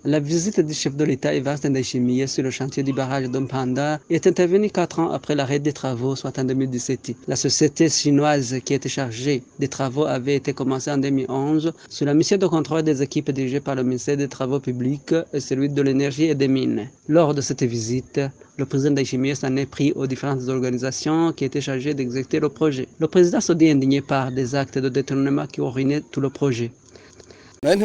La visite du chef de l'État Evariste Ndayishimiye sur le chantier du barrage d'Ompanda est intervenue 4 ans après l'arrêt des travaux, soit en 2017. La société chinoise qui était chargée des travaux avait été commencée en 2011 sous la mission de contrôle des équipes dirigées par le ministère des Travaux publics et celui de l'énergie et des mines. Lors de cette visite, le président Ndayishimiye s'en est pris aux différentes organisations qui étaient chargées d'exécuter le projet. Le président se dit indigné par des actes de détournement qui ont ruiné tout le projet. Ne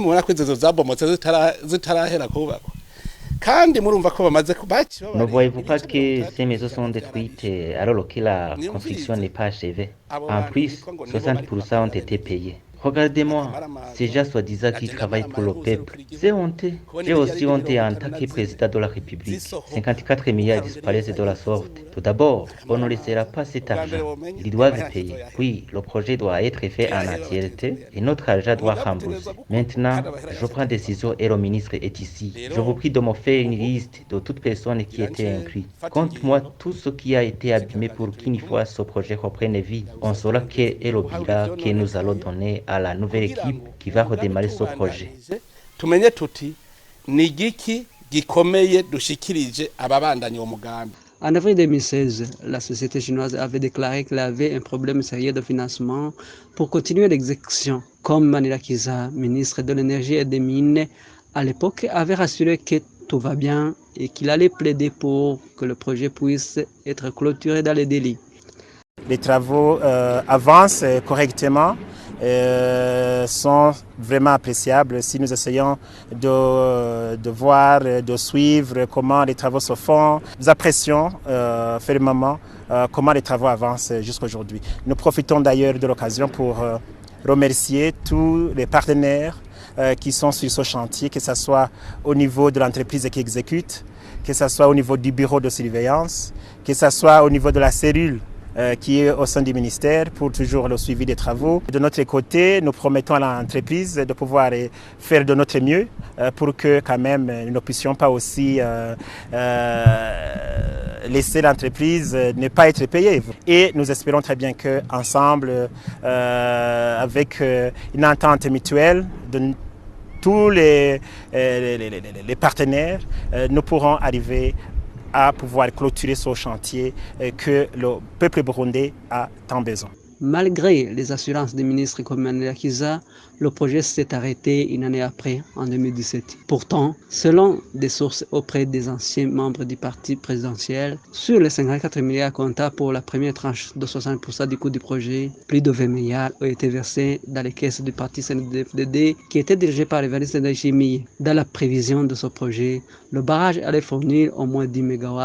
voyez-vous pas que ces maisons sont détruites alors que la construction n'est pas achevée? En plus, 60% ont été payés. Regardez-moi, ces gens soi-disant qui travaillent pour le peuple. C'est honteux. J'ai aussi honte en tant que président de la République. 54 milliards disparaissent de la sorte. Tout d'abord, on ne laissera pas cet argent. Ils doivent payer. Puis, le projet doit être fait en entièreté et notre argent doit rembourser. Maintenant, je prends décision et le ministre est ici. Je vous prie de me faire une liste de toutes personnes qui étaient incluses. Compte-moi tout ce qui a été abîmé pour qu'une fois ce projet reprenne vie, on saura quel est le bilan que nous allons donner à la nouvelle équipe qui va redémarrer ce projet. Tumenye tuti ni igiki gikomeye dushikirije ababandanya uwo mugambi. En avril 2016, la société chinoise avait déclaré qu'elle avait un problème sérieux de financement pour continuer l'exécution. Comme Manila Kiza, ministre de l'énergie et des mines, à l'époque avait rassuré que tout va bien et qu'il allait plaider pour que le projet puisse être clôturé dans les délais. Les travaux avancent correctement, sont vraiment appréciables si nous essayons de voir, de suivre comment les travaux se font. Nous apprécions fermement comment les travaux avancent jusqu'à aujourd'hui. Nous profitons d'ailleurs de l'occasion pour remercier tous les partenaires qui sont sur ce chantier, que ce soit au niveau de l'entreprise qui exécute, que ce soit au niveau du bureau de surveillance, que ce soit au niveau de la cellule qui est au sein du ministère pour toujours le suivi des travaux. De notre côté, nous promettons à l'entreprise de pouvoir faire de notre mieux pour que quand même nous ne puissions pas aussi laisser l'entreprise ne pas être payée. Et nous espérons très bien qu'ensemble, avec une entente mutuelle de tous les partenaires, nous pourrons arriver à pouvoir clôturer ce chantier que le peuple burundais a tant besoin. Malgré les assurances des ministres comme Manila Kiza, le projet s'est arrêté une année après, en 2017. Pourtant, selon des sources auprès des anciens membres du parti présidentiel, sur les 54 milliards comptables pour la première tranche de 60% du coût du projet, plus de 20 milliards ont été versés dans les caisses du parti CNDD-FDD qui était dirigé par Evariste Ndayishimiye. Dans la prévision de ce projet, le barrage allait fournir au moins 10 MW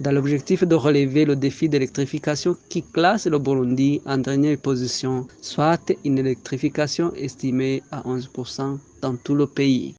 dans l'objectif de relever le défi d'électrification qui classe le Burundi en dernière position, soit une électrification estimée à 11% dans tout le pays.